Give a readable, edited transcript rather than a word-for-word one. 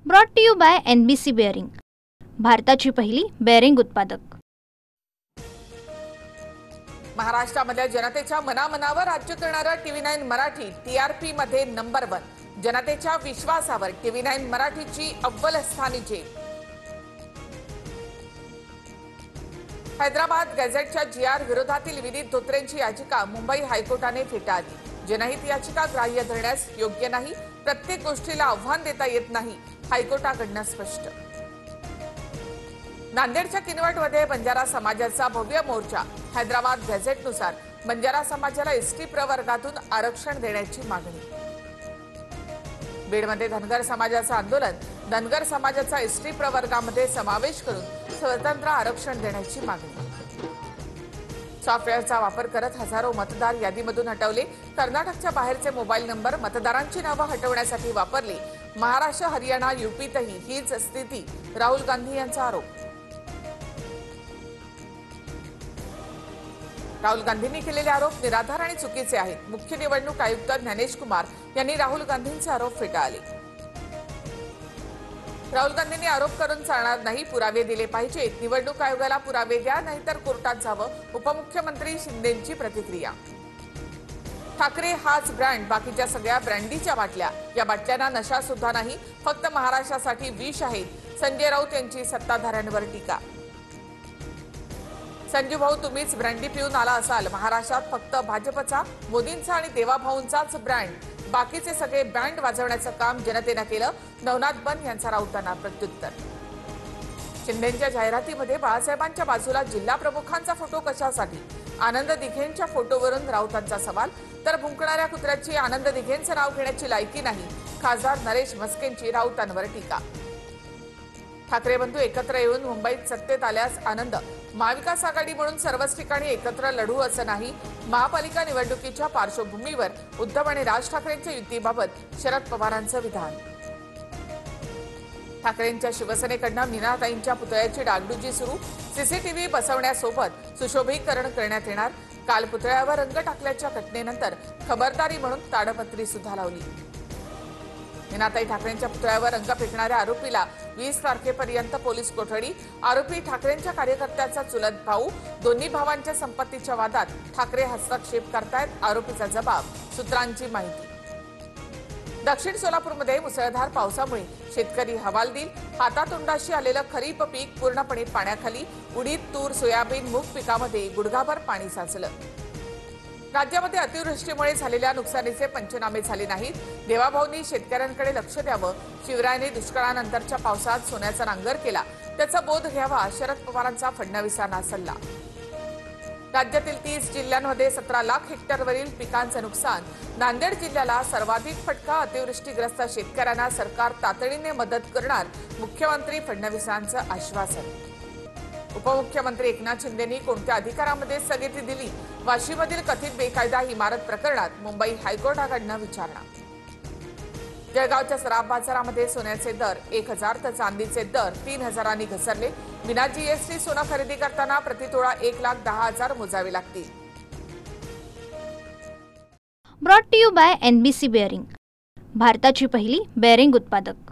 Brought to you by NBC bearing, भारताची पहिली bearing उत्पादक। महाराष्ट्रामधल्या जनतेच्या मनामनावर राज्य करणारा TV9 मराठी TRP मध्ये नंबर 1। जनतेच्या विश्वासावर TV9 मराठीची अव्वल स्थानी झेप। हैदराबाद गॅझेटच्या GR विरोधातील विनीत धोत्रेंची याचिका मुंबई हायकोर्टाने फेटाळली। जनहित याचिका ग्राह्य धरण्यास योग्य नाही, प्रत्येक गोष्टीला आव्हान देता येत नाही, हायकोर्टाकडून स्पष्ट। नांदेडच्या किनवटमध्ये बंजारा समाजाचा भव्य मोर्चा। हैदराबाद गॅझेटनुसार बंजारा समाजाला ST प्रवर्गातून आरक्षण देण्याची मागणी। बीडमध्ये धनगर समाजाचं आंदोलन। धनगर समाजाचा ST प्रवर्गामध्ये समावेश करून स्वतंत्र आरक्षण देण्याची मागणी। सॉफ्टवेअरचा वापर करत हजारो मतदार यादीमधून हटवले। कर्नाटकच्या बाहेरचे मोबाईल नंबर मतदारांची नावं हटवण्यासाठी वापरली। महाराष्ट्र, हरियाणा, UPतही हीच स्थिती, राहुल गांधी यांचा आरोप। राहुल गांधींनी केलेले आरोप निराधार आणि चुकीचे आहेत। मुख्य निवडणूक आयुक्त ज्ञानेश कुमार यांनी राहुल गांधींचे आरोप फेटाळले। राहुल गांधींनी आरोप करून चालणार नाही, पुरावे दिले पाहिजेत। निवडणूक आयोगाला पुरावे द्या, नाहीतर कोर्टात जावं, उपमुख्यमंत्री शिंदेंची प्रतिक्रिया। ठाकरे हाच ब्रँड, बाकीच्या सगळ्या ब्रँडीच्या बाटल्या। या बाटल्यांना नशा सुद्धा नाही, फक्त महाराष्ट्रासाठी विष आहेत। संजय राऊत यांची सत्ताधाऱ्यांवर टीका। संजू भाऊ, तुम्हीच ब्रँडी पिऊन आला असाल। महाराष्ट्रात फक्त भाजपचा, मोदींचा आणि देवाभाऊंचाच ब्रँड, बाकीचे सगळे बँड वाजवण्याचं काम जनतेनं केलं। नवनाथ बन यांचा राऊतांना प्रत्युत्तर। शिंदेंच्या जाहिरातीमध्ये बाळासाहेबांच्या बाजूला जिल्हा प्रमुखांचा फोटो कशासाठी? आनंद दिघेंच्या फोटोवरून राऊतांचा सवाल। तर भुंकणाऱ्या कुत्र्याची आनंद दिघेंचं नाव घेण्याची लायकी नाही, खासदार नरेश म्हस्केंची राऊतांवर टीका। ठाकरे बंधू एकत्र येऊन मुंबईत सत्तेत आल्यास आनंद, महाविकास आघाडी म्हणून सर्वच ठिकाणी एकत्र लढू असं नाही। महापालिका निवडणुकीच्या पार्श्वभूमीवर उद्धव आणि राज ठाकरेंच्या युतीबाबत शरद पवारांचं विधान। ठाकरेंच्या शिवसेनेकडून मीनाताईंच्या पुतळ्याची डागडुजी सुरू। CCTV बसवण्यासोबत सुशोभीकरण करण्यात येणार। काल पुतळ्यावर रंग टाकल्याच्या घटनेनंतर खबरदारी म्हणून ताडपत्री सुद्धा लावली। मीनाताई ठाकरेंच्या पुतळ्यावर रंग फेकणाऱ्या आरोपीला 20 तारखेपर्यंत पोलीस कोठडी। आरोपी ठाकरेंच्या कार्यकर्त्याचा चुलत भाऊ। दोन्ही भावांच्या संपत्तीच्या वादात ठाकरे हस्तक्षेप करतायत, आरोपीचा जबाब, सूत्रांची माहिती। दक्षिण सोलापूरमध्ये मुसळधार पावसामुळे शेतकरी हवालदिल। हातातोंडाशी आलेलं खरीप पीक पूर्णपणे पाण्याखाली। उडीद, तूर, सोयाबीन, मूग पिकामध्ये गुडघाभर पाणी साचलं। राज्यामध्ये अतिवृष्टीमुळे झालेल्या नुकसानीचे पंचनामे झाले नाहीत। देवाभाऊंनी शेतकऱ्यांकडे लक्ष द्यावं। शिवरायांनी दुष्काळानंतरच्या पावसात सोन्याचा नांगर केला, त्याचा बोध घ्यावा, शरद पवारांचा फडणवीसांना सल्ला। राज्यातील 30 जिल्ह्यांमध्ये 17 लाख हेक्टरवरील पिकांचं नुकसान। नांदेड जिल्ह्याला सर्वाधिक फटका। अतिवृष्टीग्रस्त शेतकऱ्यांना सरकार तातडीने मदत करणार, मुख्यमंत्री फडणवीसांचं आश्वासन। उपमुख्यमंत्री एकनाथ शिंदेंनी कोणत्या अधिकारामध्ये स्थगिती दिली? वाशीमधील कथित बेकायदा इमारत प्रकरणात मुंबई हायकोर्टाकडून विचारणा। जळगावच्या सराफ बाजारामध्ये सोन्याचे दर 1000 तर चांदीचे दर 3000 घसरले। विना GST सोनं खरेदी करताना प्रतितोळा 1,10,000 मोजावे लागतील। Brought to you by NBC bearing, भारताची पहिली बेअरिंग उत्पादक।